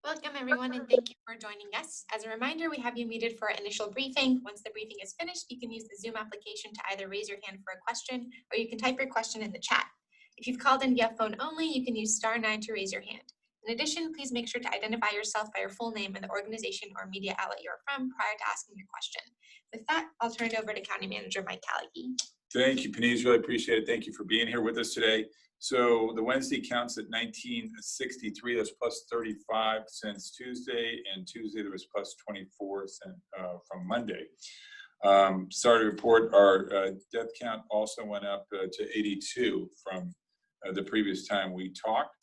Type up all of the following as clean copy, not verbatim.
Welcome everyone and thank you for joining us. As a reminder, we have you muted for our initial briefing. Once the briefing is finished, you can use the Zoom application to either raise your hand for a question or you can type your question in the chat. If you've called in via phone only, you can use *9 to raise your hand. In addition, please make sure to identify yourself by your full name and the organization or media outlet you're from prior to asking your question. With that, I'll turn it over to County Manager Mike Callagy. Thank you, Penise. Really appreciate it. Thank you for being here with us today. So the Wednesday counts at 1963. That's plus 35 since Tuesday, and Tuesday there was plus 24 from Monday. Sorry to report our death count also went up to 82 from the previous time we talked.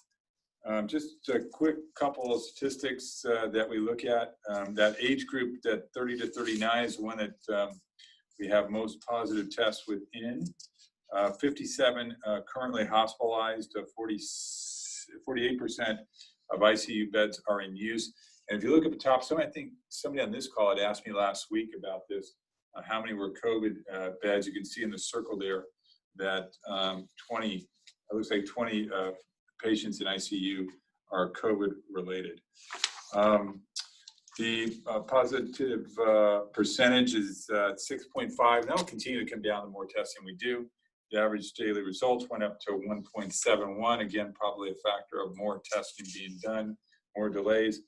Just a quick couple of statistics that we look at. That age group, that 30 to 39, is the one that we have most positive tests within. 57 currently hospitalized, 48% of ICU beds are in use. And if you look at the top, I think somebody on this call had asked me last week about this, how many were COVID beds. You can see in the circle there that 20, it looks like 20 patients in ICU are COVID related. The positive percentage is 6.5. That will continue to come down the more testing we do. The average daily results went up to 1.71. Again, probably a factor of more testing being done, more delays.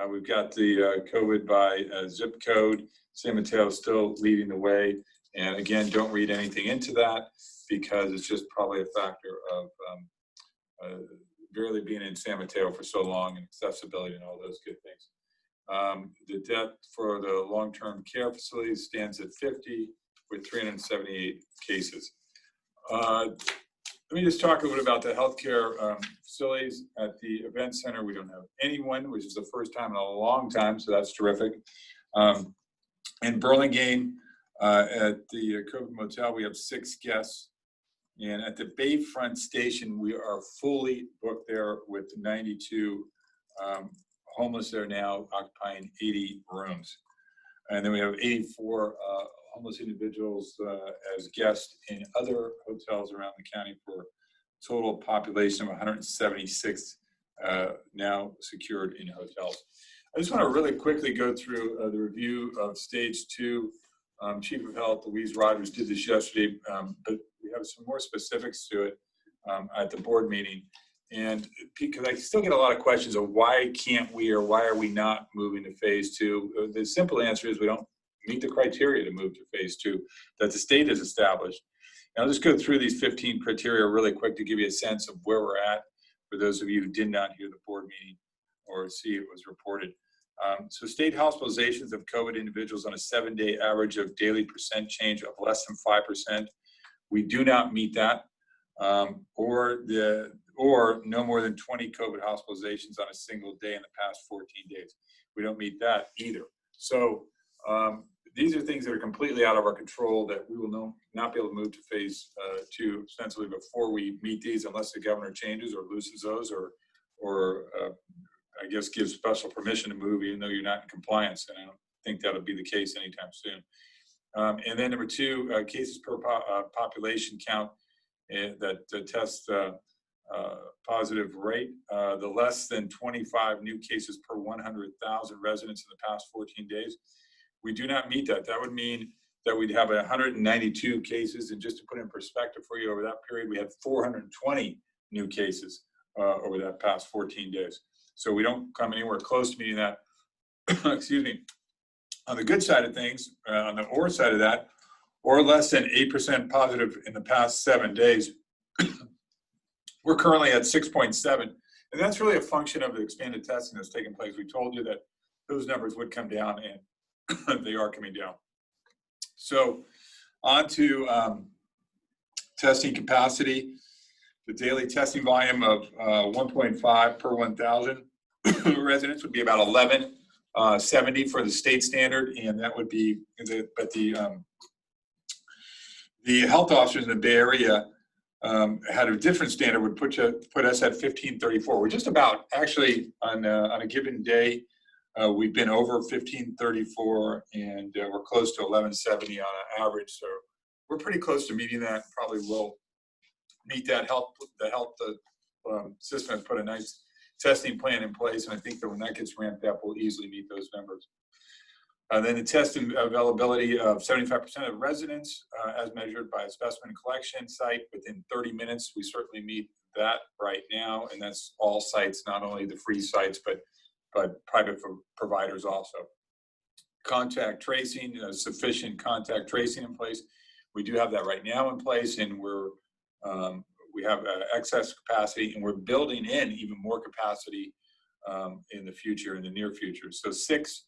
We've got the COVID by zip code. San Mateo still leading the way. And again, don't read anything into that because it's just probably a factor of barely being in San Mateo for so long and accessibility and all those good things. The death for the long-term care facilities stands at 50 with 378 cases. Let me just talk a little bit about the healthcare facilities. At the event center, we don't have anyone, which is the first time in a long time, so that's terrific. In Burlingame, at the COVID Motel, we have 6 guests. And at the Bayfront Station, we are fully booked there with 92 homeless there now, occupying 80 rooms. And then we have 84 homeless individuals as guests in other hotels around the county for a total population of 176 now secured in hotels. I just want to really quickly go through the review of stage 2. Chief of Health Louise Rogers did this yesterday, but we have some more specifics to it at the board meeting. And because I still get a lot of questions of why can't we or why are we not moving to phase 2? The simple answer is we don't meet the criteria to move to phase 2 that the state has established. And I'll just go through these 15 criteria really quick to give you a sense of where we're at for those of you who did not hear the board meeting or see it was reported. So state hospitalizations of COVID individuals on a 7-day average of daily percent change of less than 5%. We do not meet that, or no more than 20 COVID hospitalizations on a single day in the past 14 days. We don't meet that either. So these are things that are completely out of our control that we will not be able to move to phase 2 ostensibly before we meet these, unless the governor changes or loosens those, or I guess gives special permission to move even though you're not in compliance. And I don't think that'll be the case anytime soon. And then number 2, cases per population count that test positive rate. The less than 25 new cases per 100,000 residents in the past 14 days. We do not meet that. That would mean that we'd have 192 cases. And just to put in perspective for you, over that period, we had 420 new cases over that past 14 days. So we don't come anywhere close to meeting that. Excuse me. On the good side of things, on the or side of that, or less than 8% positive in the past 7 days, we're currently at 6.7. And that's really a function of the expanded testing that's taking place. We told you that those numbers would come down, and they are coming down. So on to testing capacity. The daily testing volume of 1.5 per 1,000 residents would be about 1170 for the state standard, and that would be the health officers in the Bay Area had a different standard, would put us at 1534. We're just about, actually, on a given day, we've been over 1534, and we're close to 1170 on an average. So we're pretty close to meeting that. Probably will meet that. The health system has put a nice testing plan in place, and I think that when that gets ramped up, we'll easily meet those numbers. Then the test availability of 75% of residents as measured by a specimen collection site within 30 minutes. We certainly meet that right now, and that's all sites, not only the free sites, but private providers also. Contact tracing, sufficient contact tracing in place. We do have that right now in place, and we have excess capacity, and we're building in even more capacity in the future, in the near future. So 6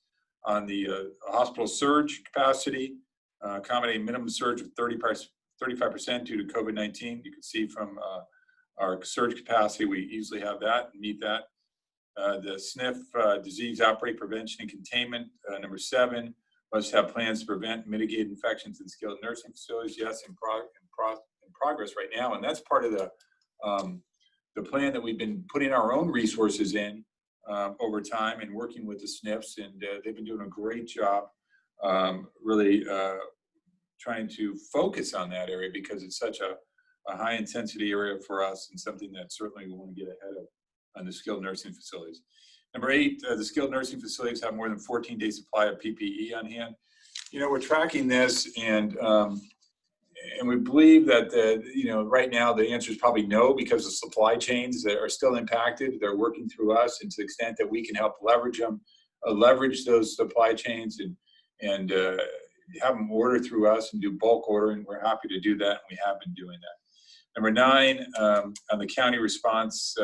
on the hospital surge capacity, accommodating minimum surge of 35% due to COVID-19. You can see from our surge capacity, we easily have that and meet that. The SNF disease outbreak prevention and containment, number 7, must have plans to prevent and mitigate infections in skilled nursing facilities. Yes, in progress right now, and that's part of the plan that we've been putting our own resources in over time and working with the SNFs, and they've been doing a great job really trying to focus on that area because it's such a high intensity area for us and something that certainly we want to get ahead of on the skilled nursing facilities. Number 8, the skilled nursing facilities have more than 14-day supply of PPE on hand. You know, we're tracking this, and we believe that right now the answer is probably no, because the supply chains that are still impacted, they're working through us, and to the extent that we can help leverage them, leverage those supply chains and have them order through us and do bulk ordering. We're happy to do that, and we have been doing that. Number 9, on the county response,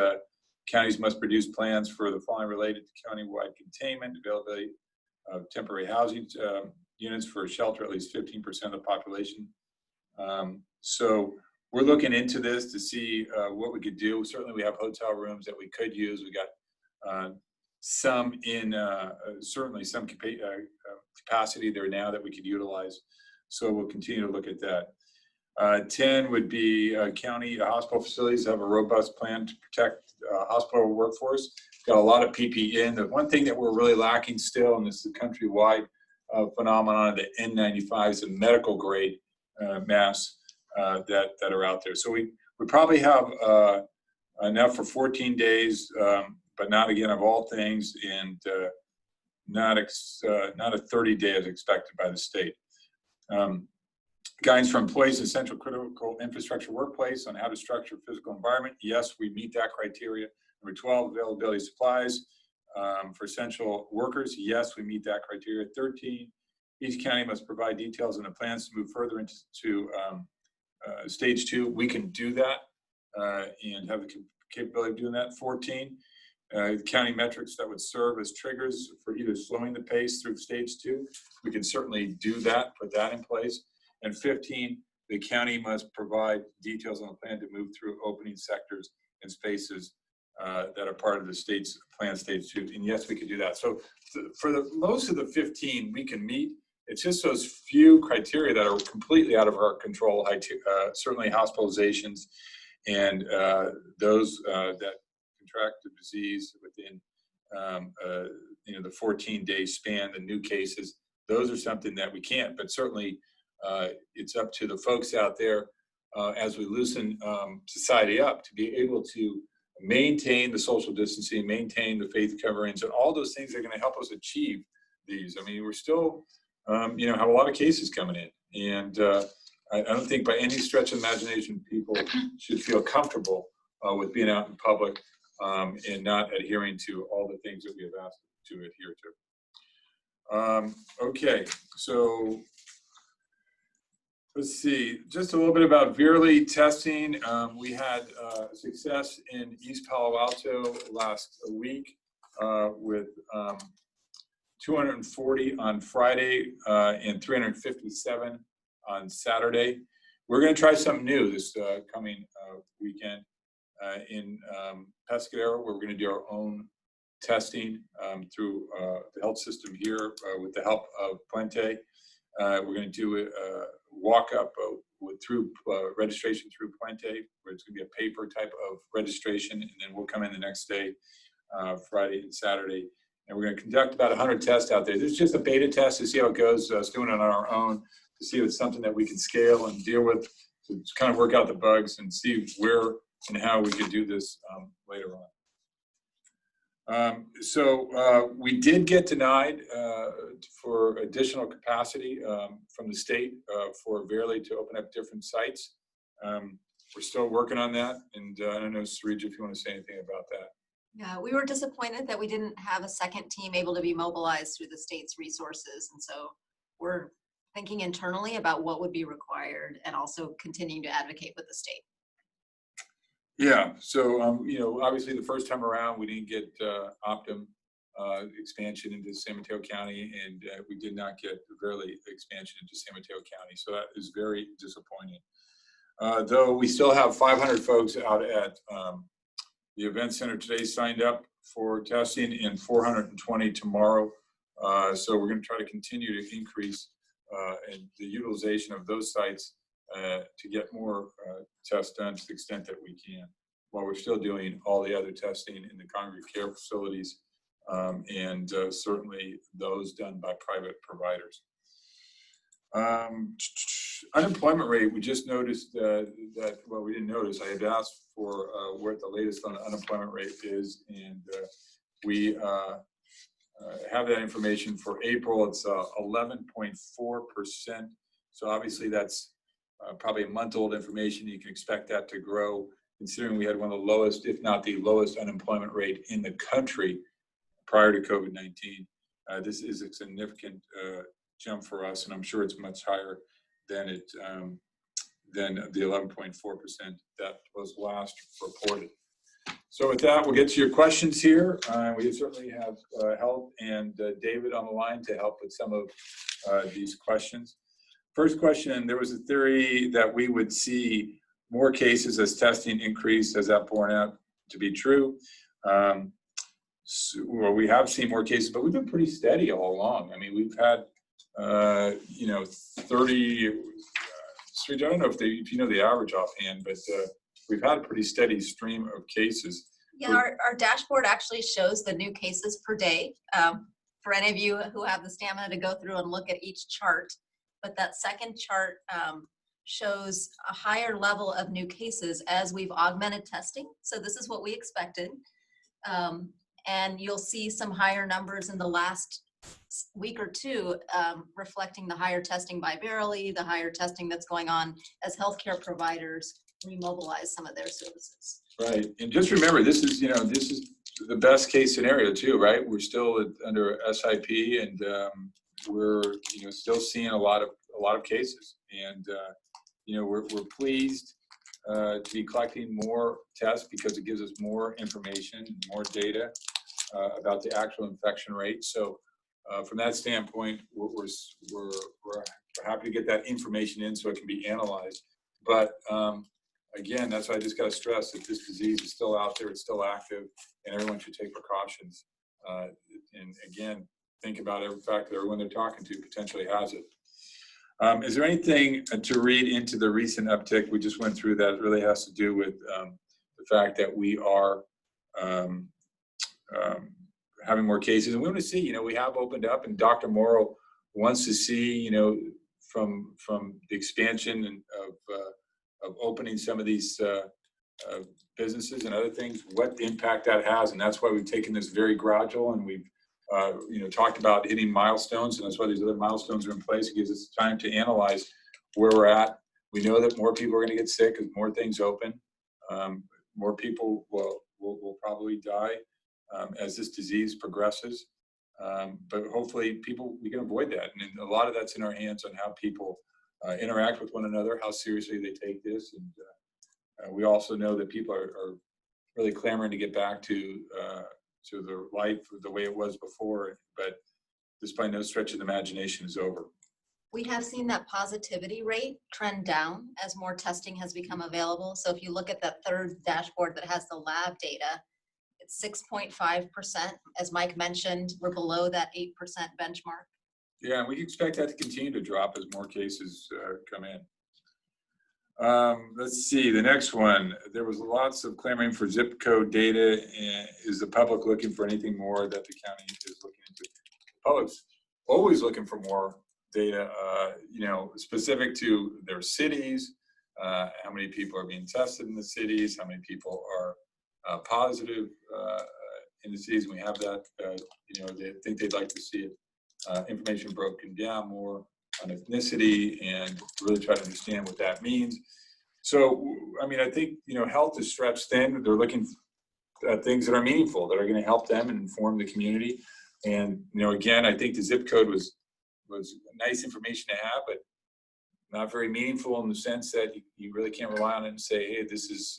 counties must produce plans for the following related to countywide containment, availability of temporary housing units for a shelter, at least 15% of the population. So we're looking into this to see what we could do. Certainly we have hotel rooms that we could use. We got some in, certainly some capacity there now that we could utilize. So we'll continue to look at that. 10 would be county hospital facilities have a robust plan to protect hospital workforce. Got a lot of PPE in. The one thing that we're really lacking still, and this is a countrywide phenomenon, the N95s, the medical grade masks that are out there. So we probably have enough for 14 days, but not again of all things, and not a 30-day as expected by the state. Guidance for employees in essential critical infrastructure workplace on how to structure physical environment. Yes, we meet that criteria. Number 12, availability of supplies for essential workers. Yes, we meet that criteria. 13, each county must provide details on the plans to move further into stage 2. We can do that and have the capability of doing that. 14, county metrics that would serve as triggers for either slowing the pace through stage 2. We can certainly do that, put that in place. And 15, the county must provide details on the plan to move through opening sectors and spaces that are part of the state's plan stage 2. And yes, we could do that. So for most of the 15, we can meet. It's just those few criteria that are completely out of our control, certainly hospitalizations and those that contract the disease within the 14-day span, the new cases. Those are something that we can't, but certainly it's up to the folks out there as we loosen society up to be able to maintain the social distancing, maintain the faith coverings, and all those things are going to help us achieve these. I mean, we're still, have a lot of cases coming in, and I don't think by any stretch of imagination people should feel comfortable with being out in public and not adhering to all the things that we have asked to adhere to. Okay, so let's see, just a little bit about Veerly testing. We had success in East Palo Alto last week with 240 on Friday and 357 on Saturday. We're going to try something new this coming weekend in Pescadero, where we're going to do our own testing through the health system here with the help of Puente. We're going to do a walk-up through registration through Puente, where it's going to be a paper type of registration, and then we'll come in the next day, Friday and Saturday, and we're going to conduct about 100 tests out there. This is just a beta test to see how it goes, doing it on our own, to see if it's something that we can scale and deal with, to kind of work out the bugs and see where and how we could do this later on. We did get denied for additional capacity from the state for Verily to open up different sites. We're still working on that, and I don't know, Sarija, if you want to say anything about that. Yeah, we were disappointed that we didn't have a second team able to be mobilized through the state's resources. And so we're thinking internally about what would be required and also continuing to advocate with the state. Yeah, so, obviously the first time around, we didn't get Optum expansion into San Mateo County, and we did not get Verily expansion into San Mateo County. So that is very disappointing. Though we still have 500 folks out at the event center today signed up for testing and 420 tomorrow. So we're going to try to continue to increase the utilization of those sites to get more tests done to the extent that we can, while we're still doing all the other testing in the congregate care facilities and certainly those done by private providers. Unemployment rate, we just noticed well, we didn't notice, I had asked for what the latest on the unemployment rate is, and we have that information for April. It's 11.4%. So obviously that's probably a month-old information. You can expect that to grow, considering we had one of the lowest, if not the lowest, unemployment rate in the country prior to COVID-19. This is a significant jump for us, and I'm sure it's much higher than the 11.4% that was last reported. So with that, we'll get to your questions here. We certainly have help and David on the line to help with some of these questions. First question, there was a theory that we would see more cases as testing increased. Has that borne out to be true? Well, we have seen more cases, but we've been pretty steady all along. I mean, we've had 30, I don't know if you know the average offhand, but we've had a pretty steady stream of cases. Yeah, our dashboard actually shows the new cases per day. For any of you who have the stamina to go through and look at each chart, but that second chart shows a higher level of new cases as we've augmented testing. So this is what we expected. And you'll see some higher numbers in the last week or two, reflecting the higher testing by Verily, the higher testing that's going on as healthcare providers remobilize some of their services. Right, and just remember, this is the best case scenario too, right? We're still under SIP, and we're still seeing a lot of cases, and we're pleased to be collecting more tests because it gives us more information, more data about the actual infection rate. So from that standpoint, we're happy to get that information in so it can be analyzed. But again, that's why I just got to stress that this disease is still out there, it's still active, and everyone should take precautions. And again, think about every fact that everyone they're talking to potentially has it. Is there anything to read into the recent uptick we just went through that really has to do with the fact that we are having more cases? And we want to see, we have opened up, and Dr. Morrow wants to see, from the expansion of opening some of these businesses and other things, what impact that has. And that's why we've taken this very gradual, and we've talked about hitting milestones, and that's why these other milestones are in place. It gives us time to analyze where we're at. We know that more people are going to get sick as more things open. More people will probably die as this disease progresses. But hopefully we can avoid that. And a lot of that's in our hands on how people interact with one another, how seriously they take this. And we also know that people are really clamoring to get back to their life the way it was before, but this by no stretch of the imagination is over. We have seen that positivity rate trend down as more testing has become available. So if you look at that third dashboard that has the lab data, it's 6.5%. As Mike mentioned, we're below that 8% benchmark. Yeah, and we expect that to continue to drop as more cases come in. Let's see, the next one. There was lots of clamoring for zip code data. And is the public looking for anything more that the county is looking into? The public's always looking for more data, specific to their cities, how many people are being tested in the cities, how many people are positive indices, and we have that, they think they'd like to see it, information broken down more on ethnicity and really try to understand what that means. So, I mean, I think, health is stretched thin. They're looking at things that are meaningful, that are going to help them and inform the community. And, again, I think the zip code was nice information to have, but not very meaningful in the sense that you really can't rely on it and say, hey, this is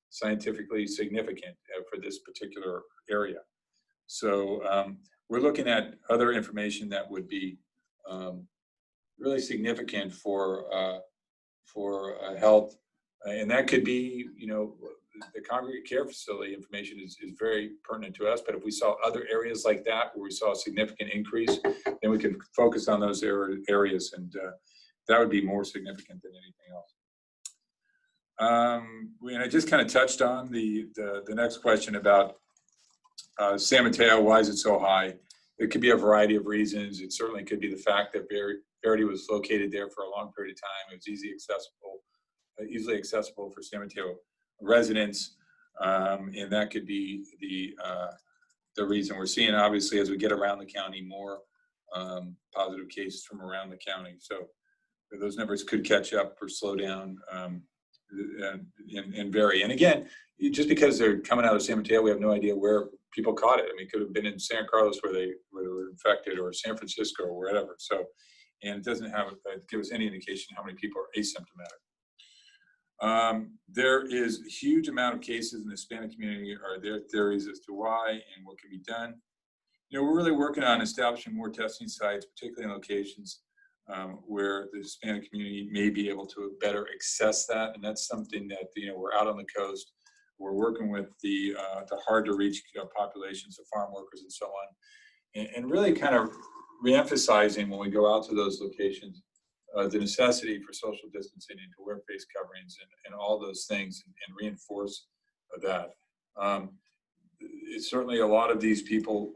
scientifically significant for this particular area. So we're looking at other information that would be really significant for health, and that could be, the congregate care facility information is very pertinent to us. But if we saw other areas like that where we saw a significant increase, then we can focus on those areas, and that would be more significant than anything else. And I just kind of touched on the next question about San Mateo. Why is it so high? It could be a variety of reasons. It certainly could be the fact that Verity was located there for a long period of time. It was easily accessible for San Mateo residents, and that could be the reason. We're seeing, obviously, as we get around the county, more positive cases from around the county. So those numbers could catch up or slow down and vary. And again, just because they're coming out of San Mateo, we have no idea where people caught it. I mean, it could have been in San Carlos where they were infected, or San Francisco, or wherever. So, and it doesn't give us any indication how many people are asymptomatic. There is a huge amount of cases in the Hispanic community. Are there theories as to why and what can be done? We're really working on establishing more testing sites, particularly in locations where the Hispanic community may be able to better access that. And that's something that, we're out on the coast. We're working with the hard to reach populations of farm workers and so on, and really kind of reemphasizing when we go out to those locations the necessity for social distancing and to wear face coverings and all those things, and reinforce that. It's certainly a lot of these people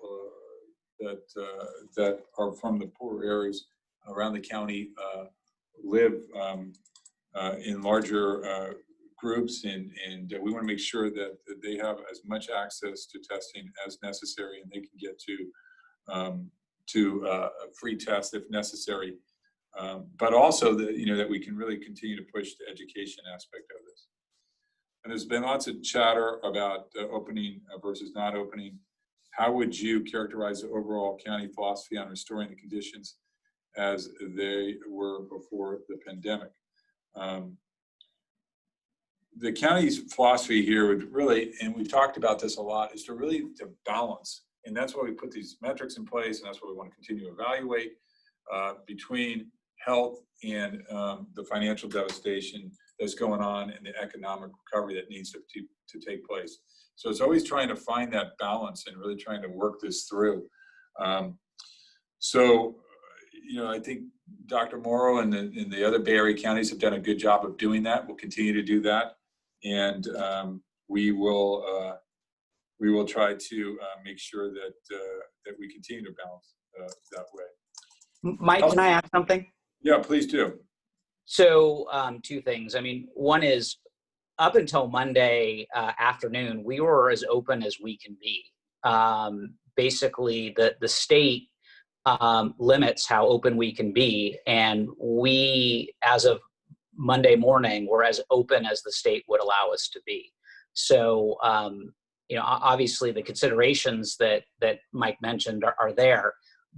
that are from the poorer areas around the county live in larger groups, and we want to make sure that they have as much access to testing as necessary, and they can get to a free test if necessary. But also that we can really continue to push the education aspect of this. And there's been lots of chatter about opening versus not opening. How would you characterize the overall county philosophy on restoring the conditions as they were before the pandemic? The county's philosophy here would really, and we've talked about this a lot, is to balance. And that's why we put these metrics in place, and that's what we want to continue to evaluate between health and the financial devastation that's going on and the economic recovery that needs to take place. So it's always trying to find that balance and really trying to work this through. I think Dr. Morrow and the other Bay Area counties have done a good job of doing that. We'll continue to do that, and we will try to make sure that we continue to balance that way. Mike, can I add something? Yeah, please do. So two things. I mean, one is, up until Monday afternoon, we were as open as we can be. Basically, the state limits how open we can be, and we, as of Monday morning, were as open as the state would allow us to be. So, obviously the considerations that Mike mentioned are there,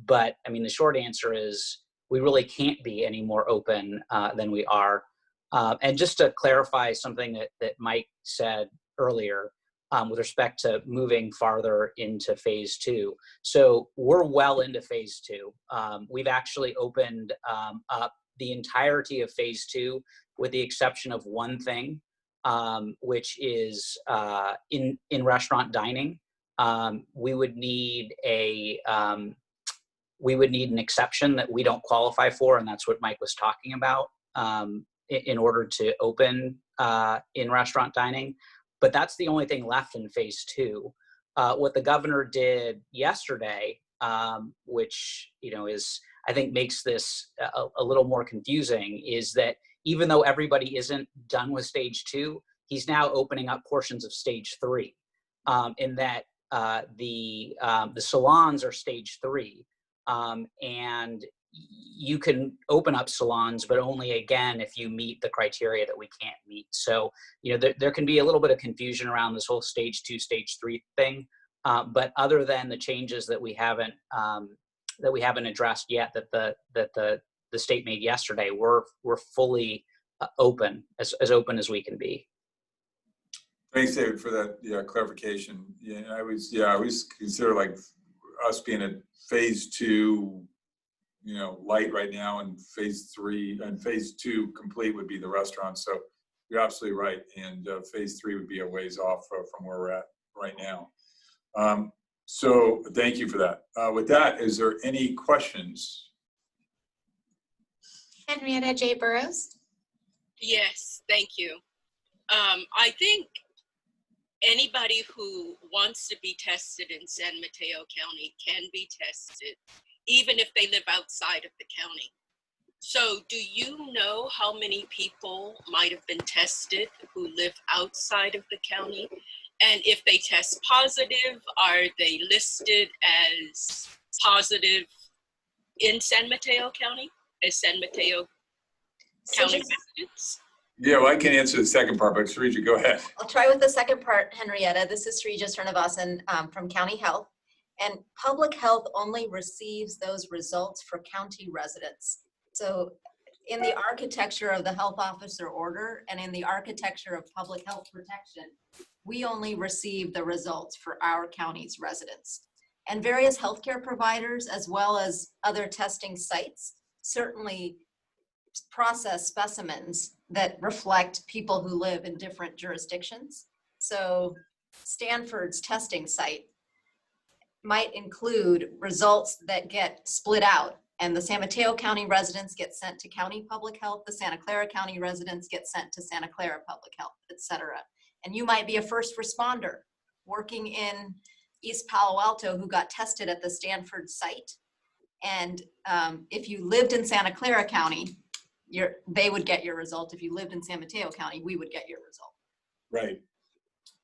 but I mean, the short answer is we really can't be any more open than we are. And just to clarify something that Mike said earlier with respect to moving farther into phase 2. So we're well into phase 2. We've actually opened up the entirety of phase 2 with the exception of one thing, which is in restaurant dining. We would need an exception that we don't qualify for, and that's what Mike was talking about, in order to open in restaurant dining. But that's the only thing left in phase 2. What the governor did yesterday, which is, I think, makes this a little more confusing, is that even though everybody isn't done with stage 2, he's now opening up portions of stage 3. In that the salons are stage 3, and you can open up salons, but only again if you meet the criteria that we can't meet. So there can be a little bit of confusion around this whole stage 2, stage 3 thing. But other than the changes that we haven't addressed yet, that the state made yesterday, we're fully open, as open as we can be. Thanks, David, for that clarification. Yeah, I always consider like us being at phase 2, light right now, and phase 3 and phase 2 complete would be the restaurant. So you're absolutely right, and phase 3 would be a ways off from where we're at right now. So thank you for that. With that, is there any questions? Henrietta J. Burrows. Yes, thank you. I think anybody who wants to be tested in San Mateo County can be tested, even if they live outside of the county. So do you know how many people might have been tested who live outside of the county? And if they test positive, are they listed as positive in San Mateo County, as San Mateo County residents? Yeah, well, I can answer the second part, but Srija, go ahead. I'll try with the second part, Henrietta. This is Srija Srinivasan from County Health. And public health only receives those results for county residents. So in the architecture of the health officer order and in the architecture of public health protection, we only receive the results for our county's residents. And various healthcare providers, as well as other testing sites, certainly process specimens that reflect people who live in different jurisdictions. So Stanford's testing site might include results that get split out, and the San Mateo County residents get sent to County Public Health, the Santa Clara County residents get sent to Santa Clara Public Health, etc. And you might be a first responder working in East Palo Alto who got tested at the Stanford site. And if you lived in Santa Clara County, they would get your result. If you lived in San Mateo County, we would get your result. Right.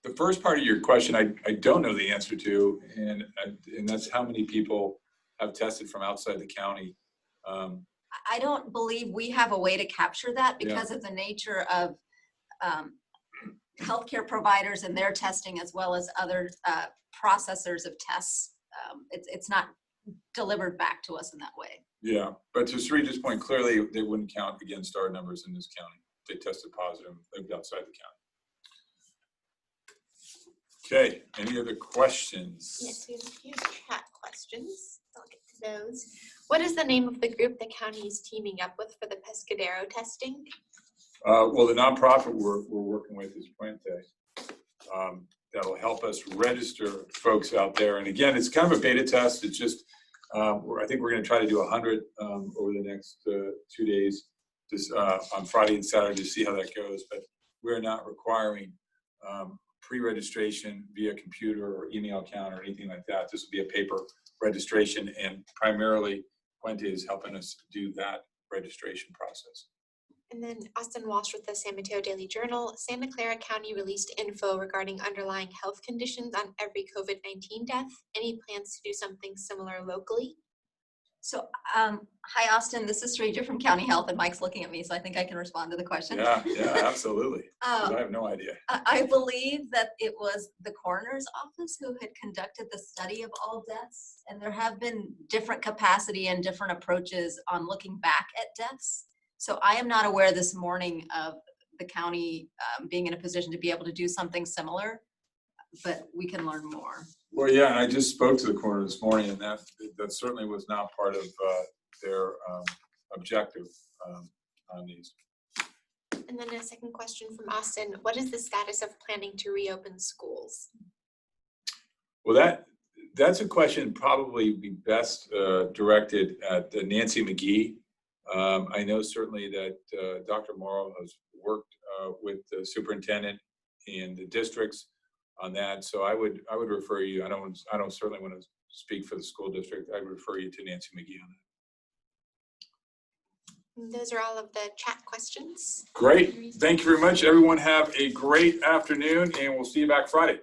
The first part of your question, I don't know the answer to, and that's how many people have tested from outside the county. I don't believe we have a way to capture that because of the nature of healthcare providers and their testing, as well as other processors of tests. It's not delivered back to us in that way. Yeah, but to Srija's point, clearly they wouldn't count against our numbers in this county. They tested positive, lived outside the county. Okay, any other questions? Yes, we have a few chat questions. I'll get to those. What is the name of the group the county is teaming up with for the Pescadero testing? Well, the nonprofit we're working with is Puente. That'll help us register folks out there. And again, it's kind of a beta test. It's just, I think we're going to try to do 100 over the next 2 days, just on Friday and Saturday, to see how that goes. But we're not requiring pre-registration via computer or email account or anything like that. This will be a paper registration, and primarily Puente is helping us do that registration process. And then Austin Walsh with the San Mateo Daily Journal. Santa Clara County released info regarding underlying health conditions on every COVID-19 death. Any plans to do something similar locally? So, hi, Austin. This is Srija from County Health, and Mike's looking at me, so I think I can respond to the question. Yeah, absolutely. I have no idea. I believe that it was the coroner's office who had conducted the study of all deaths, and there have been different capacity and different approaches on looking back at deaths. So I am not aware this morning of the county being in a position to be able to do something similar, but we can learn more. Well, yeah, and I just spoke to the coroner this morning, and that certainly was not part of their objective on these. And then a second question from Austin. What is the status of planning to reopen schools? Well, that's a question probably be best directed at Nancy McGee. I know certainly that Dr. Morrow has worked with the superintendent and the districts on that. So I would refer you. I don't certainly want to speak for the school district. I would refer you to Nancy McGee on that. And those are all of the chat questions. Great. Thank you very much. Everyone have a great afternoon, and we'll see you back Friday.